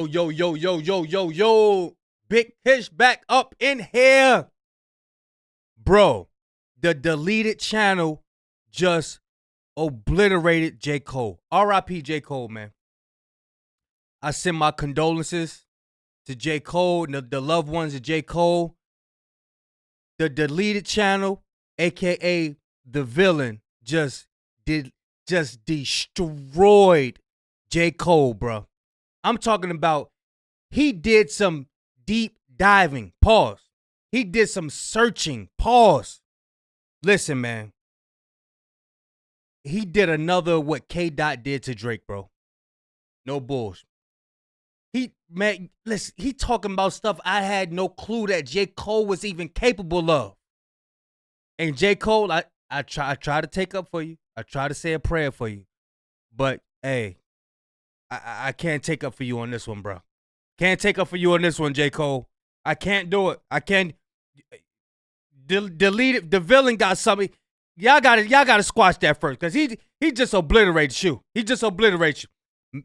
Yo. Big Fish back up in here. Bro, the deleted channel just obliterated J. Cole. R.I.P. J. Cole, man. I send my condolences to J. Cole and the loved ones of J. Cole. The deleted channel, a.k.a. the villain, just destroyed J. Cole, bro. I'm talking about he did some deep diving, pause. He did some searching, pause. Listen, man. He did another what K-Dot did to Drake, bro. No bullshit. Listen, he talking about stuff I had no clue that J. Cole was even capable of. And J. Cole, I try to take up for you. I try to say a prayer for you. But, hey, I can't take up for you on this one, bro. Can't take up for you on this one, J. Cole. I can't do it. I can't. Delete it. The villain got something. Y'all gotta squash that first, because he just obliterates you. He just obliterates you.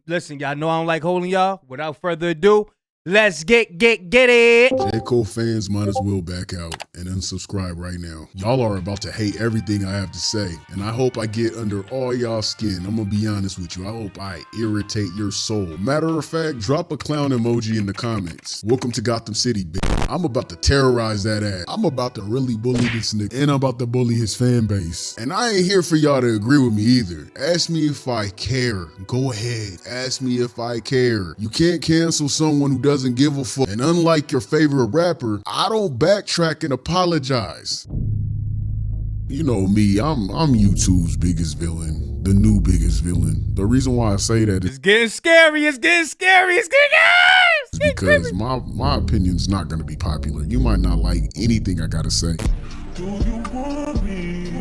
Listen, y'all know I don't like holding y'all. Without further ado, let's get it. J. Cole fans might as well back out and unsubscribe right now. Y'all are about to hate everything I have to say, and I hope I get under all y'all's skin. I'm gonna be honest with you. I hope I irritate your soul. Matter of fact, drop a clown emoji in the comments. Welcome to Gotham City, bitch. I'm about to terrorize that ass. I'm about to really bully this nigga, and I'm about to bully his fan base. And I ain't here for y'all to agree with me either. Ask me if I care. Go ahead. Ask me if I care. You can't cancel someone who doesn't give a fuck. And unlike your favorite rapper, I don't backtrack and apologize. You know me, I'm YouTube's biggest villain, the new biggest villain. The reason why I say that is it's getting scary. It's because my opinion's not gonna be popular. You might not like anything I gotta say. Do you want me?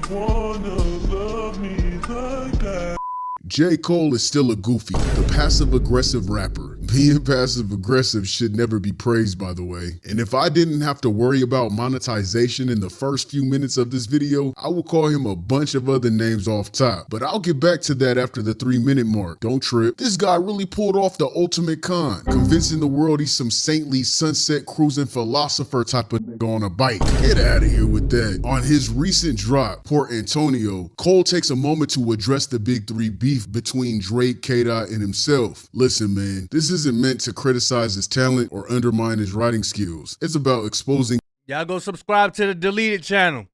Wanna love me like that? J. Cole is still a goofy, the passive-aggressive rapper. Being passive-aggressive should never be praised, by the way. And if I didn't have to worry about monetization in the first few minutes of this video, I would call him a bunch of other names off top. But I'll get back to that after the 3-minute mark. Don't trip. This guy really pulled off the ultimate con, convincing the world he's some saintly sunset cruising philosopher type of nigga on a bike. Get out of here with that. On his recent drop, Port Antonio, Cole takes a moment to address the big three beef between Drake, K-Dot, and himself. Listen, man, this isn't meant to criticize his talent or undermine his writing skills. It's about exposing. Y'all go subscribe to the deleted channel.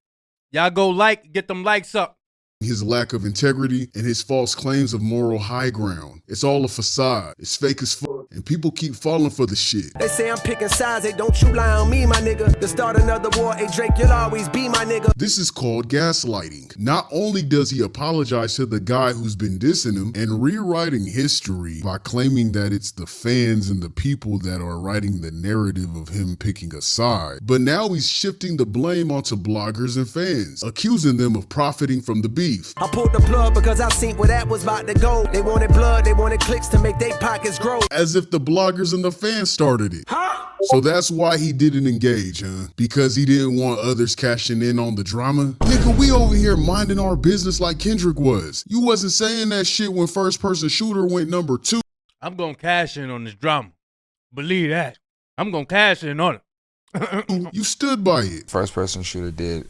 Y'all go get them likes up. His lack of integrity and his false claims of moral high ground. It's all a facade. It's fake as fuck, and people keep falling for the shit. They say I'm picking sides, hey, don't you lie on me, my nigga. To start another war, hey Drake, you'll always be my nigga. This is called gaslighting. Not only does he apologize to the guy who's been dissing him and rewriting history by claiming that it's the fans and the people that are writing the narrative of him picking a side, but now he's shifting the blame onto bloggers and fans, accusing them of profiting from the beef. I pulled the plug because I seen where that was about to go. They wanted blood, they wanted clicks to make their pockets grow. As if the bloggers and the fans started it. Huh? So that's why he didn't engage, huh? Because he didn't want others cashing in on the drama? Nigga, we over here minding our business like Kendrick was. You wasn't saying that shit when First Person Shooter went number 2. I'm gonna cash in on this drama. Believe that. I'm gonna cash in on it. You stood by it. First Person Shooter did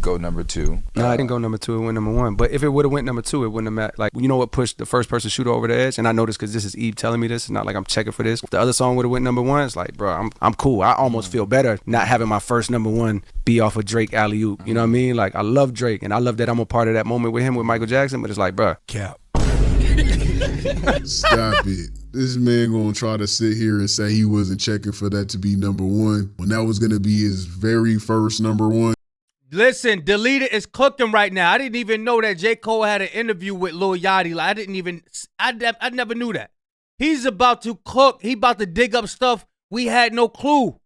go number 2. No, I didn't go number 2. It went number 1. But if it would have went number 2, it wouldn't have mattered. Like, you know what pushed the First Person Shooter over the edge? And I know this because this is Eve telling me this. It's not like I'm checking for this. If the other song would have went number 1, it's like, bro, I'm cool. I almost feel better not having my first number 1 be off of Drake alley-oop. You know what I mean? Like, I love Drake, and I love that I'm a part of that moment with him with Michael Jackson. But it's like, bro, cap. Stop it. This man gonna try to sit here and say he wasn't checking for that to be number 1 when that was gonna be his very first number 1. Listen, Deleted is cooking right now. I didn't even know that J. Cole had an interview with Lil Yachty. Like, I never knew that. He's about to cook. He about to dig up stuff we had no clue.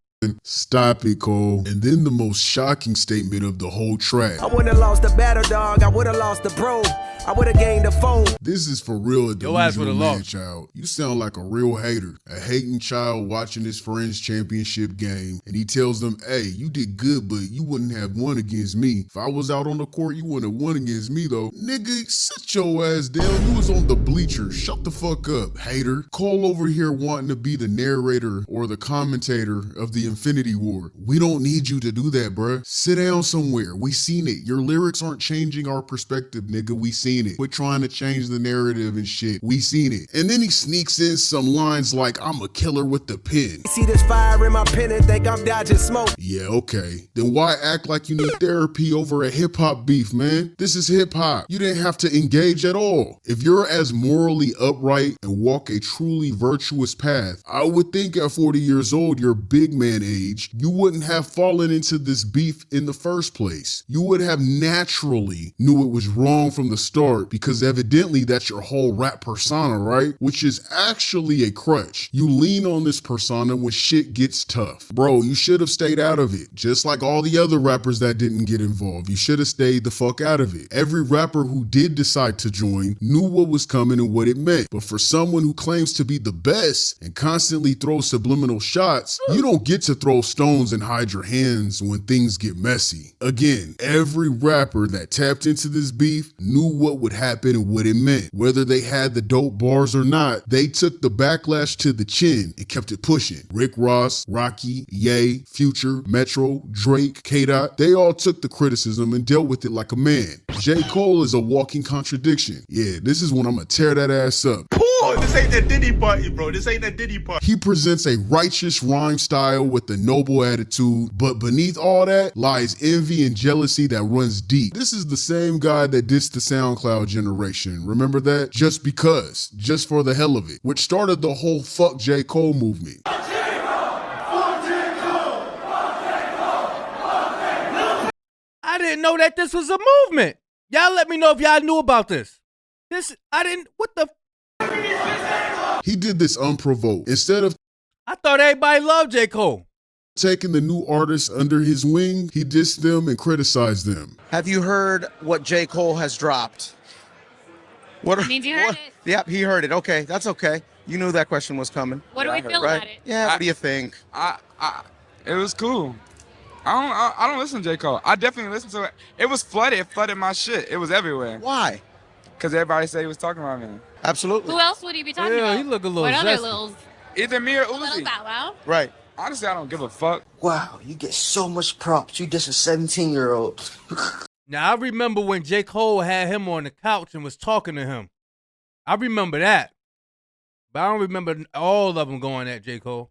Stop it, Cole. And then the most shocking statement of the whole track. I wouldn't have lost the battle, dog. I would have lost the bro. I would have gained a phone. This is for real a Your ass delusional would've man lost. child. You sound like a real hater. A hating child watching his friend's championship game. And he tells them, hey, you did good, but you wouldn't have won against me. If I was out on the court, you wouldn't have won against me, though. Nigga, sit your ass down. You was on the bleachers. Shut the fuck up, hater. Cole over here wanting to be the narrator or the commentator of the Infinity War. We don't need you to do that, bruh. Sit down somewhere. We seen it. Your lyrics aren't changing our perspective, nigga. We seen it. We're trying to change the narrative and shit. We seen it. And then he sneaks in some lines like, I'm a killer with the pen. See this fire in my pen and think I'm dodging smoke. Yeah, okay. Then why act like you need therapy over a hip-hop beef, man? This is hip-hop. You didn't have to engage at all. If you're as morally upright and walk a truly virtuous path, I would think at 40 years old, your big man age, you wouldn't have fallen into this beef in the first place. You would have naturally knew it was wrong from the start because evidently that's your whole rap persona, right? Which is actually a crutch. You lean on this persona when shit gets tough. Bro, you should have stayed out of it. Just like all the other rappers that didn't get involved. You should have stayed the fuck out of it. Every rapper who did decide to join knew what was coming and what it meant. But for someone who claims to be the best and constantly throws subliminal shots, you don't get to throw stones and hide your hands when things get messy. Again, every rapper that tapped into this beef knew what would happen and what it meant. Whether they had the dope bars or not, they took the backlash to the chin and kept it pushing. Rick Ross, Rocky, Ye, Future, Metro, Drake, K-Dot, they all took the criticism and dealt with it like a man. J.Cole is a walking contradiction. Yeah, this is when I'm gonna tear that ass up. Oh, this ain't that Diddy party, bro. This ain't that Diddy party. He presents a righteous rhyme style with a noble attitude, but beneath all that lies envy and jealousy that runs deep. This is the same guy that dissed the SoundCloud generation. Remember that? Just because. Just for the hell of it. Which started the whole fuck J. Cole movement. I didn't know that this was a movement. Y'all let me know if y'all knew about this. What the? He did this unprovoked. Instead of I thought everybody loved J. Cole. taking the new artists under his wing, he dissed them and criticized them. Have you heard what J. Cole has dropped? What Means you heard it. Yep, he heard it. Okay, that's okay. You knew that question was coming. What do we feel right? about it? Yeah, what do you think? It was cool. I don't listen to J. Cole. I definitely listen to it. It was flooded. It flooded my shit. It was everywhere. Why? Because everybody said he was talking about me. Absolutely. Who else would he be talking Yeah, about? he look a little What other zesty. Lils? Either me or Little Uzi. Bow Wow? Right. Honestly, I don't give a fuck. Wow, you get so much props. You just a 17-year-old. Now, I remember when J. Cole had him on the couch and was talking to him. I remember that. But I don't remember all of them going at J. Cole.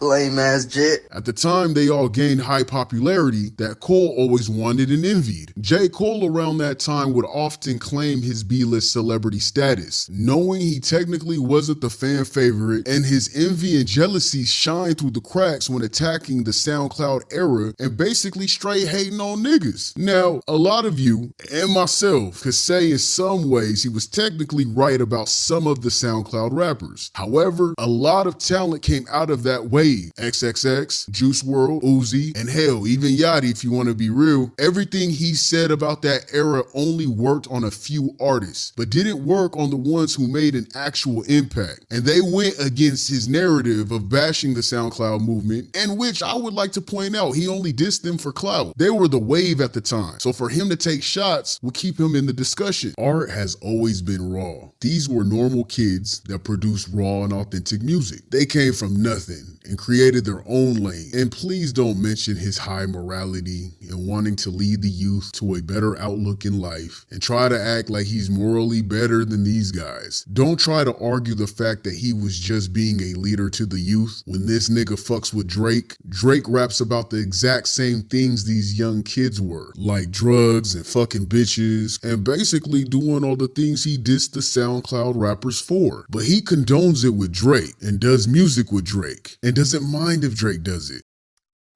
Lame ass Jet. At the time they all gained high popularity that Cole always wanted and envied. J. Cole around that time would often claim his B-list celebrity status, knowing he technically wasn't the fan favorite, and his envy and jealousy shined through the cracks when attacking the SoundCloud era and basically straight hating on niggas. Now, a lot of you, and myself, could say in some ways he was technically right about some of the SoundCloud rappers. However, a lot of talent came out of that wave. XXX, Juice WRLD, Uzi, and hell, even Yachty if you want to be real. Everything he said about that era only worked on a few artists, but didn't work on the ones who made an actual impact. And they went against his narrative of bashing the SoundCloud movement, in which I would like to point out he only dissed them for clout. They were the wave at the time, so for him to take shots would keep him in the discussion. Art has always been raw. These were normal kids that produced raw and authentic music. They came from nothing and created their own lane. And please don't mention his high morality and wanting to lead the youth to a better outlook in life and try to act like he's morally better than these guys. Don't try to argue the fact that he was just being a leader to the youth when this nigga fucks with Drake. Drake raps about the exact same things these young kids were, like drugs and fucking bitches and basically doing all the things he dissed the SoundCloud rappers for. But he condones it with Drake and does music with Drake and doesn't mind if Drake does it.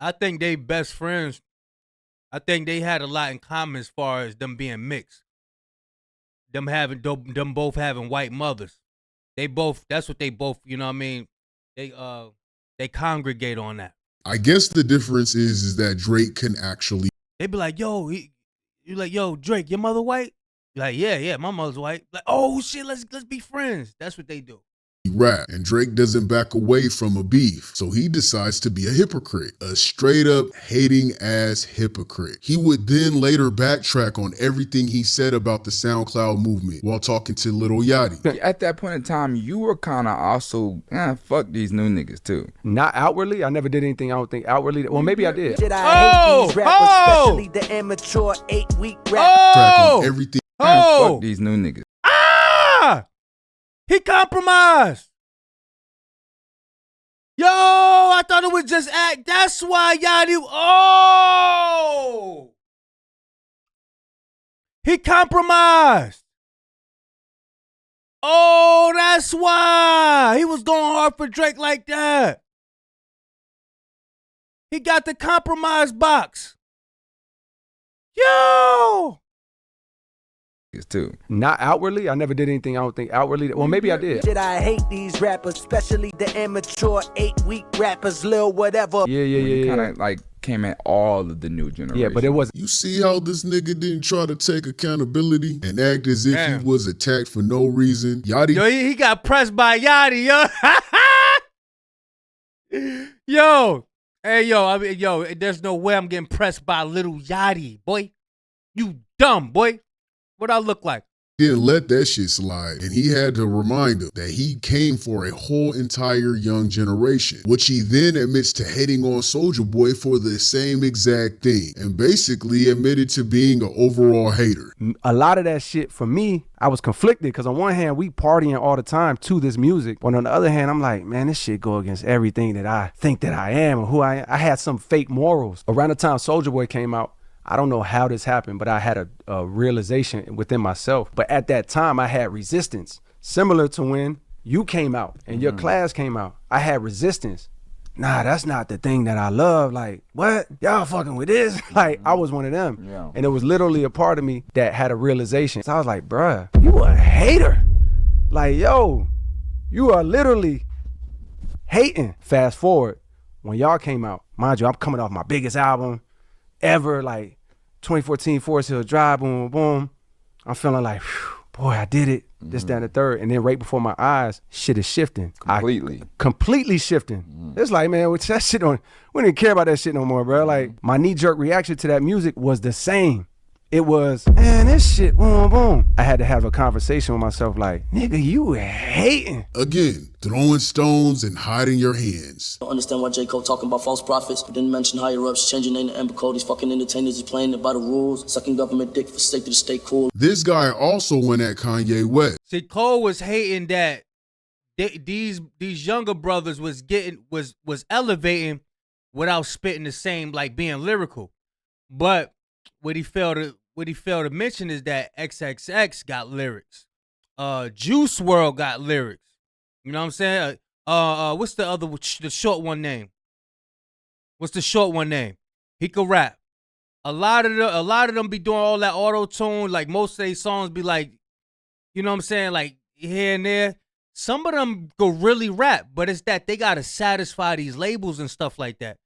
I think they best friends. I think they had a lot in common as far as them being mixed. Them both having white mothers. That's what they both, you know what I mean? They congregate on that. I guess the difference is that Drake can actually They be like, yo, you like, yo, Drake, your mother white? You're like, yeah, my mother's white. Like, oh shit, let's be friends. That's what they do. rap, and Drake doesn't back away from a beef, so he decides to be a hypocrite, a straight up hating ass hypocrite. He would then later backtrack on everything he said about the SoundCloud movement while talking to Lil Yachty. At that point in time, you were kind of also, fuck these new niggas too. Not outwardly. I never did anything I don't think outwardly. Well, maybe I did. Did I hate these rappers, especially the immature 8-week rap? Track on everything. Fuck these new niggas. He compromised. Yo, I thought it was just act. That's why Yachty. Oh, he compromised. Oh, that's why he was going hard for Drake like that. He got the compromise box. Yo. Too. Not outwardly. I never did anything I don't think outwardly. Well, maybe I did. Did I hate these rappers, especially the immature 8-week rappers, lil whatever? Yeah. Kind of like came at all of the new generation. Yeah, but it was. You see how this nigga didn't try to take accountability and act as if he was attacked for no reason? Yachty. Yo, he got pressed by Yachty, yo. Yo. Hey, yo, there's no way I'm getting pressed by little Yachty, boy. You dumb, boy. What I look like? Didn't let that shit slide, and he had to remind him that he came for a whole entire young generation, which he then admits to hating on Soulja Boy for the same exact thing, and basically admitted to being an overall hater. A lot of that shit for me, I was conflicted because on one hand we partying all the time to this music, but on the other hand I'm like, man, this shit go against everything that I think that I am or who I am. I had some fake morals. Around the time Soulja Boy came out, I don't know how this happened, but I had a realization within myself. But at that time, I had resistance. Similar to when you came out and your class came out. I had resistance. Nah, that's not the thing that I love. Like, what? Y'all fucking with this? Like, I was one of them. Yeah. And it was literally a part of me that had a realization. So I was like, bruh, you a hater. Like, yo, you are literally hating. Fast forward, when y'all came out, mind you, I'm coming off my biggest album ever, like 2014 Forest Hill Drive, boom, boom, boom. I'm feeling like, whew, boy, I did it. This, that, and the third. And then right before my eyes, shit is shifting. Completely shifting. It's like, man, that shit we didn't care about that shit no more, bro. Like, my knee-jerk reaction to that music was the same. It was, man, this shit, boom, boom. I had to have a conversation with myself like, nigga, you hating. Again, throwing stones and hiding your hands. I don't understand why J.Cole talking about false prophets, but didn't mention higher ups, changing name to Amber Code. These fucking entertainers is playing it by the rules, sucking government dick for sake to stay cool. This guy also went at Kanye West. See, Cole was hating that these younger brothers was elevating without spitting the same, like being lyrical. But what he failed to mention is that XXX got lyrics. Juice WRLD got lyrics. You know what I'm saying? What's the short one name? What's the short one name? He could rap. A lot of them be doing all that auto tune. Like most of these songs be like, you know what I'm saying? Like here and there. Some of them go really rap, but it's that they gotta satisfy these labels and stuff like that.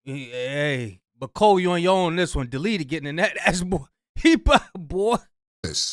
Hey. But Cole, you on your own this one. Deleted getting in that ass, boy. Boy.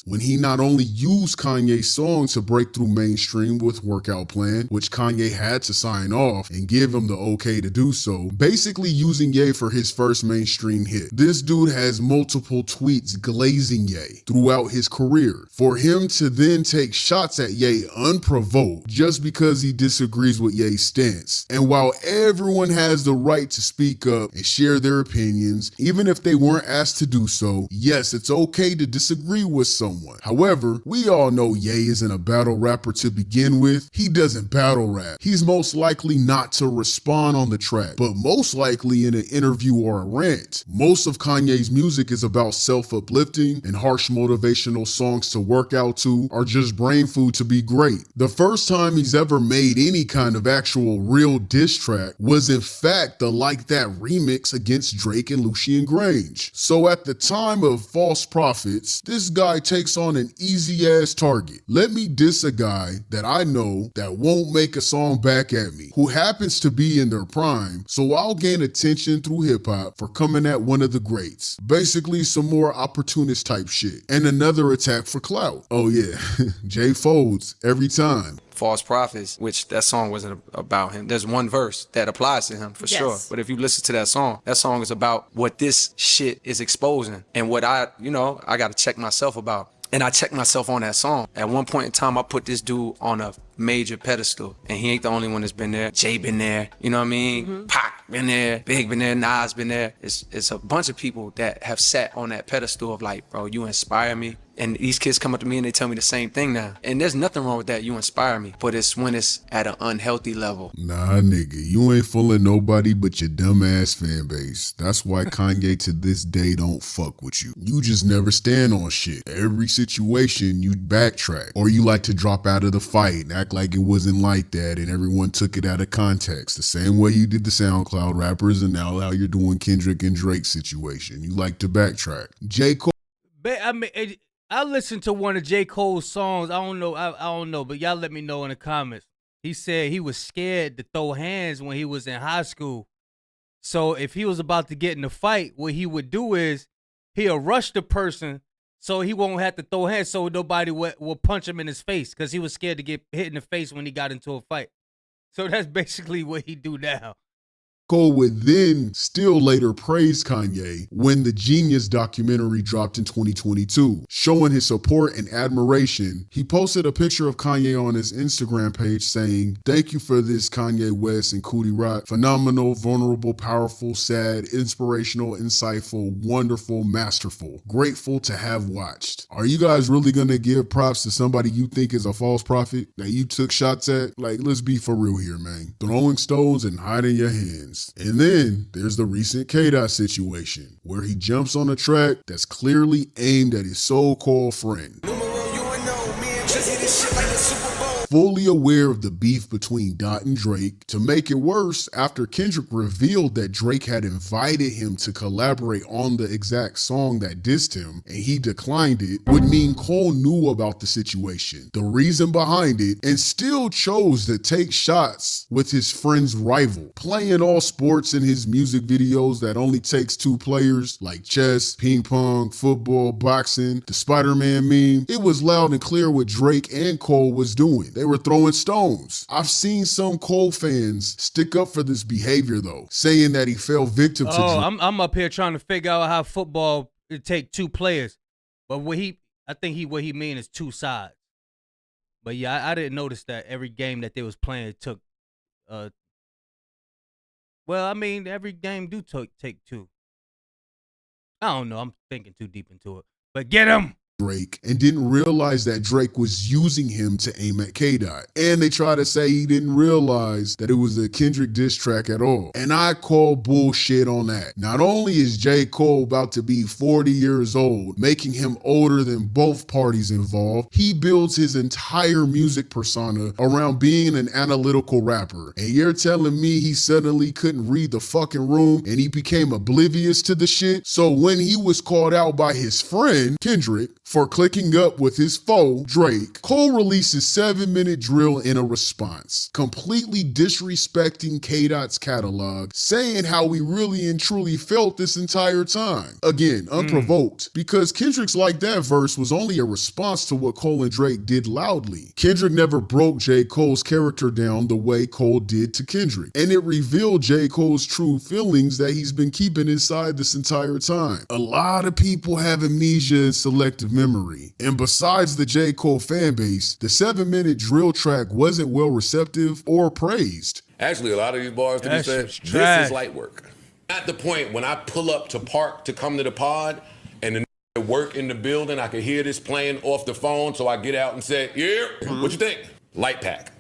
When he not only used Kanye's song to break through mainstream with Workout Plan, which Kanye had to sign off and give him the okay to do so, basically using Ye for his first mainstream hit. This dude has multiple tweets glazing Ye throughout his career. For him to then take shots at Ye unprovoked just because he disagrees with Ye's stance. And while everyone has the right to speak up and share their opinions, even if they weren't asked to do so, yes, it's okay to disagree with someone. However, we all know Ye isn't a battle rapper to begin with. He doesn't battle rap. He's most likely not to respond on the track, but most likely in an interview or a rant. Most of Kanye's music is about self-uplifting, and harsh motivational songs to work out to are just brain food to be great. The first time he's ever made any kind of actual real diss track was in fact the Like That remix against Drake and Lucien Grange. So at the time of False Prophets, this guy guy takes on an easy-ass target. Let me diss a guy that I know that won't make a song back at me, who happens to be in their prime, so I'll gain attention through hip-hop for coming at one of the greats. Basically, some more opportunist type shit. And another attack for clout. Oh yeah, Jay folds every time. False Prophets, which that song wasn't about him. There's one verse that applies to him for sure. But if you listen to that song is about what this shit is exposing and what I got to check myself about. And I checked myself on that song. At one point in time, I put this dude on a major pedestal, and he ain't the only one that's been there. Jay been there, you know what I mean? Pac been there, Big been there, Nas been there. It's a bunch of people that have sat on that pedestal of like, bro, you inspire me. And these kids come up to me and they tell me the same thing now. And there's nothing wrong with that. You inspire me. But it's when it's at an unhealthy level. Nah, nigga, you ain't fooling nobody but your dumb ass fan base. That's why Kanye to this day don't fuck with you. You just never stand on shit. Every situation you backtrack. Or you like to drop out of the fight and act like it wasn't like that and everyone took it out of context. The same way you did the SoundCloud rappers and now how you're doing Kendrick and Drake situation. You like to backtrack. J.Cole. I listened to one of J. Cole's songs. I don't know, but y'all let me know in the comments. He said he was scared to throw hands when he was in high school. So if he was about to get in a fight, what he would do is he'll rush the person so he won't have to throw hands so nobody will punch him in his face because he was scared to get hit in the face when he got into a fight. So that's basically what he do now. Cole would then still later praise Kanye when the Genius documentary dropped in 2022. Showing his support and admiration, he posted a picture of Kanye on his Instagram page saying, "Thank you for this, Kanye West and Cootie Rock. Phenomenal, vulnerable, powerful, sad, inspirational, insightful, wonderful, masterful. Grateful to have watched." Are you guys really gonna give props to somebody you think is a false prophet that you took shots at? Like, let's be for real here, man. Throwing stones and hiding your hands. And then there's the recent K-Dot situation where he jumps on a track that's clearly aimed at his so-called friend. Fully aware of the beef between Dot and Drake. To make it worse, after Kendrick revealed that Drake had invited him to collaborate on the exact song that dissed him, and he declined it, would mean Cole knew about the situation, the reason behind it, and still chose to take shots with his friend's rival, playing all sports in his music videos that only takes two players, like chess, ping pong, football, boxing, the Spider-Man meme. It was loud and clear what Drake and Cole was doing. They were throwing stones. I've seen some Cole fans stick up for this behavior though, saying that he fell victim to Drake. I'm up here trying to figure out how football it take two players, but what he mean is two sides. But yeah, I didn't notice that every game that they was playing took. Well, I mean, every game do take two. I don't know. I'm thinking too deep into it. But get him. Drake and didn't realize that Drake was using him to aim at K-Dot. And they try to say he didn't realize that it was a Kendrick diss track at all. And I call bullshit on that. Not only is J. Cole about to be 40 years old, making him older than both parties involved, he builds his entire music persona around being an analytical rapper. And you're telling me he suddenly couldn't read the fucking room and he became oblivious to the shit? So when he was called out by his friend, Kendrick, for clicking up with his foe, Drake, Cole releases 7-minute drill in a response, completely disrespecting K-Dot's catalog, saying how he really and truly felt this entire time. Again, unprovoked, because Kendrick's Like That verse was only a response to what Cole and Drake did loudly. Kendrick never broke J. Cole's character down the way Cole did to Kendrick, and it revealed J. Cole's true feelings that he's been keeping inside this entire time. A lot of people have amnesia and selective memory. And besides the J. Cole fan base, the 7-minute drill track wasn't well receptive or praised. Actually, a lot of these bars, to be said, this is light work. At the point when I pull up to park to come to the pod and the work in the building, I could hear this playing off the phone, so I get out and say, yeah, what you think? Light pack.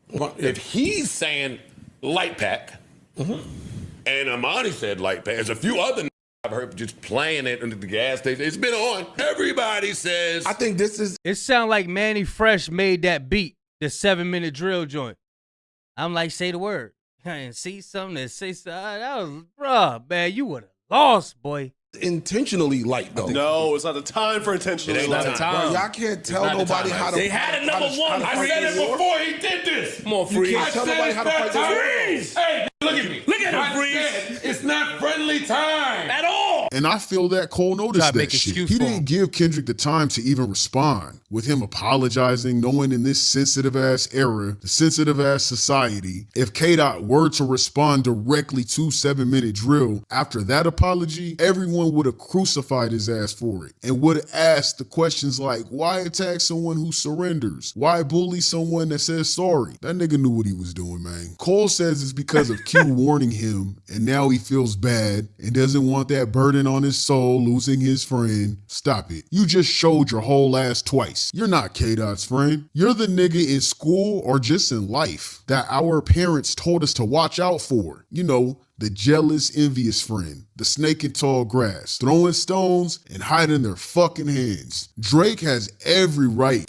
If he's saying light pack, and Amani said light pack, there's a few other I've heard just playing it at the gas station. It's been on. Everybody says. I think this is. It sound like Manny Fresh made that beat, the 7-minute drill joint. I'm like, say the word. And see something that say something. That was, bruh, man, you would have lost, boy. intentionally light though. No, it's not the time for intentionally It ain't light. the time. Bro, y'all can't tell not the nobody time, how to. They how had to- a number how to- one. how to I fight said this it war. before he did this. Come on, You Freeze. can't tell nobody how to fight this war. Hey, look at me. Look at him, Freeze. It's not friendly time at all. And I feel that Cole Try noticed to make that shit. excuse He for him. didn't give Kendrick the time to even respond. With him apologizing, knowing in this sensitive-ass era, the sensitive-ass society, if K-Dot were to respond directly to 7 Minute Drill after that apology, everyone would have crucified his ass for it and would have asked the questions like, why attack someone who surrenders? Why bully someone that says sorry? That nigga knew what he was doing, man. Cole says it's because of Q warning him, and now he feels bad and doesn't want that burden on his soul, losing his friend. Stop it. You just showed your whole ass twice. You're not K-Dot's friend. You're the nigga in school or just in life that our parents told us to watch out for. You know, the jealous, envious friend, the snake in tall grass, throwing stones and hiding their fucking hands. Drake has every right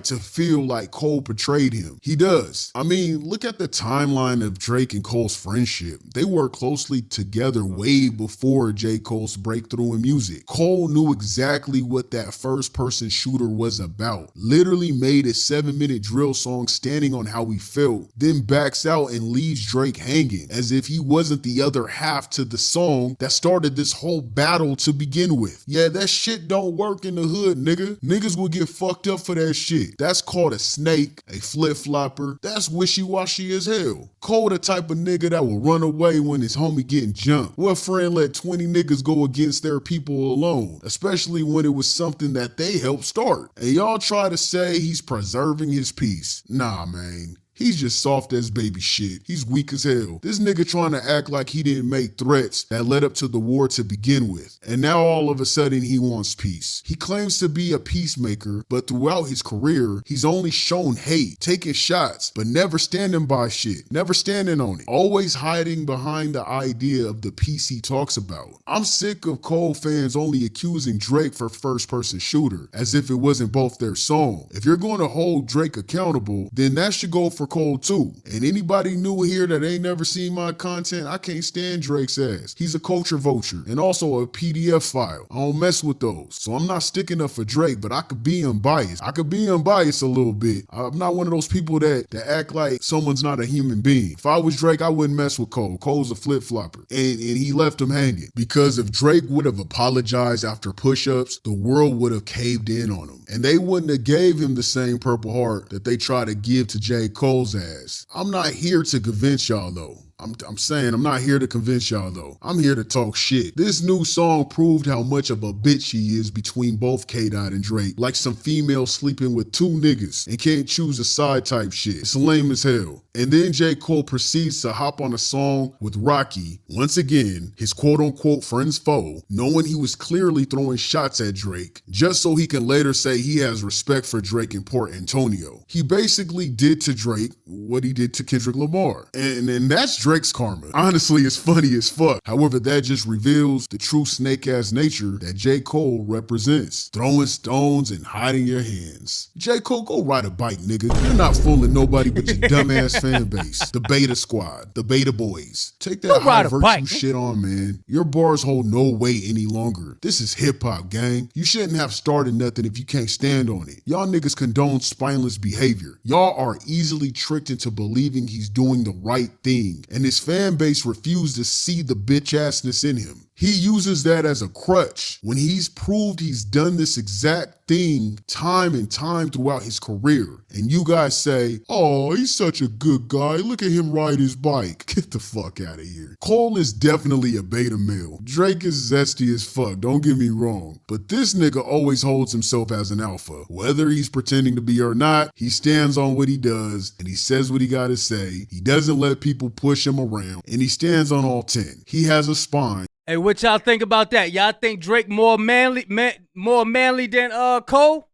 to feel like Cole betrayed him. He does. I mean, look at the timeline of Drake and Cole's friendship. They worked closely together way before J. Cole's breakthrough in music. Cole knew exactly what that first-person shooter was about. Literally made a 7 Minute Drill song standing on how he felt, then backs out and leaves Drake hanging as if he wasn't the other half to the song that started this whole battle to begin with. Yeah, that shit don't work in the hood, nigga. Niggas will get fucked up for that shit. That's called a snake, a flip-flopper. That's wishy-washy as hell. Cole the type of nigga that will run away when his homie getting jumped. What friend let 20 niggas go against their people alone? Especially when it was something that they helped start. And y'all try to say he's preserving his peace. Nah, man. He's just soft as baby shit. He's weak as hell. This nigga trying to act like he didn't make threats that led up to the war to begin with. And now all of a sudden he wants peace. He claims to be a peacemaker, but throughout his career, he's only shown hate, taking shots, but never standing by shit, never standing on it, always hiding behind the idea of the peace he talks about. I'm sick of Cole fans only accusing Drake for first-person shooter, as if it wasn't both their song. If you're going to hold Drake accountable, then that should go for Cole too. And anybody new here that ain't never seen my content, I can't stand Drake's ass. He's a culture vulture and also a PDF file. I don't mess with those. So I'm not sticking up for Drake, but I could be unbiased. I could be unbiased a little bit. I'm not one of those people that act like someone's not a human being. If I was Drake, I wouldn't mess with Cole. Cole's a flip-flopper. And he left him hanging. Because if Drake would have apologized after push-ups, the world would have caved in on him. And they wouldn't have gave him the same Purple Heart that they try to give to J. Cole's ass. I'm not here to convince y'all though. I'm saying I'm not here to convince y'all though. I'm here to talk shit. This new song proved how much of a bitch he is between both K-Dot and Drake. Like some female sleeping with two niggas and can't choose a side type shit. It's lame as hell. And then J. Cole proceeds to hop on a song with Rocky, once again, his quote-unquote friend's foe, knowing he was clearly throwing shots at Drake, just so he can later say he has respect for Drake in Port Antonio. He basically did to Drake what he did to Kendrick Lamar. And that's Drake's karma. Honestly, it's funny as fuck. However, that just reveals the true snake-ass nature that J. Cole represents. Throwing stones and hiding your hands. J. Cole, go ride a bike, nigga. You're not fooling nobody but your dumbass fan base. The Beta Squad. The Beta Boys. Take that high virtue shit on, man. Your bars hold no weight any longer. This is hip-hop, gang. You shouldn't have started nothing if you can't stand on it. Y'all niggas condone spineless behavior. Y'all are easily tricked into believing he's doing the right thing. And his fan base refused to see the bitch-assness in him. He uses that as a crutch when he's proved he's done this exact thing time and time throughout his career. And you guys say, oh, he's such a good guy. Look at him ride his bike. Get the fuck out of here. Cole is definitely a beta male. Drake is zesty as fuck, don't get me wrong. But this nigga always holds himself as an alpha. Whether he's pretending to be or not, he stands on what he does and he says what he gotta say. He doesn't let people push him around and he stands on all 10. He has a spine. Hey, what y'all think about that? Y'all think Drake more manly than Cole?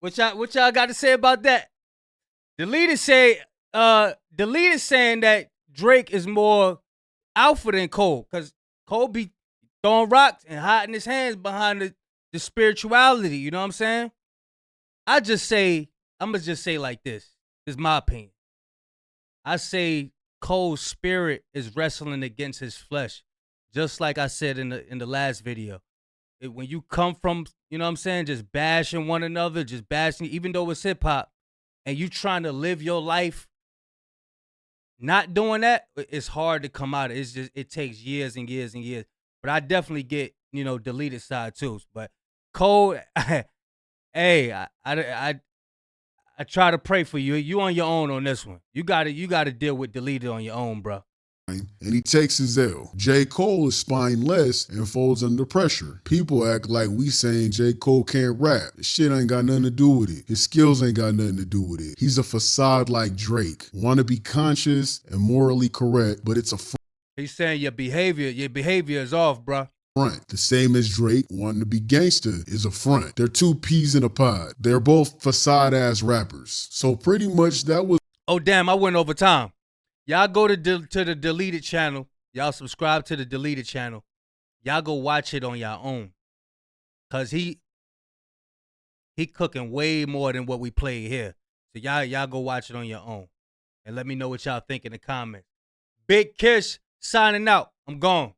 What y'all got to say about that? The leader saying that Drake is more alpha than Cole, because Cole be throwing rocks and hiding his hands behind the spirituality. You know what I'm saying? I'm gonna just say like this. This is my opinion. I say Cole's spirit is wrestling against his flesh. just like I said in the last video, when you come from, you know what I'm saying, just bashing one another, just bashing, even though it's hip hop, and you trying to live your life not doing that, it's hard to come out. It's just, it takes years and years and years. But I definitely get, you know, deleted side too. But Cole, hey, I try to pray for you. You on your own on this one. You gotta deal with deleted on your own, bro. And he takes his L. J. Cole is spineless and folds under pressure. People act like we saying J. Cole can't rap. This shit ain't got nothing to do with it. His skills ain't got nothing to do with it. He's a facade like Drake. Want to be conscious and morally correct, but it's a He's saying your behavior is off, bro. front. The same as Drake wanting to be gangster is a front. They're two peas in a pod. They're both facade-ass rappers. So pretty much that was... Oh, damn, I went over time. Y'all go to the deleted channel. Y'all subscribe to the deleted channel. Y'all go watch it on your own. Cause he cooking way more than what we play here. So y'all go watch it on your own. And let me know what y'all think in the comments. Big Kish signing out. I'm gone.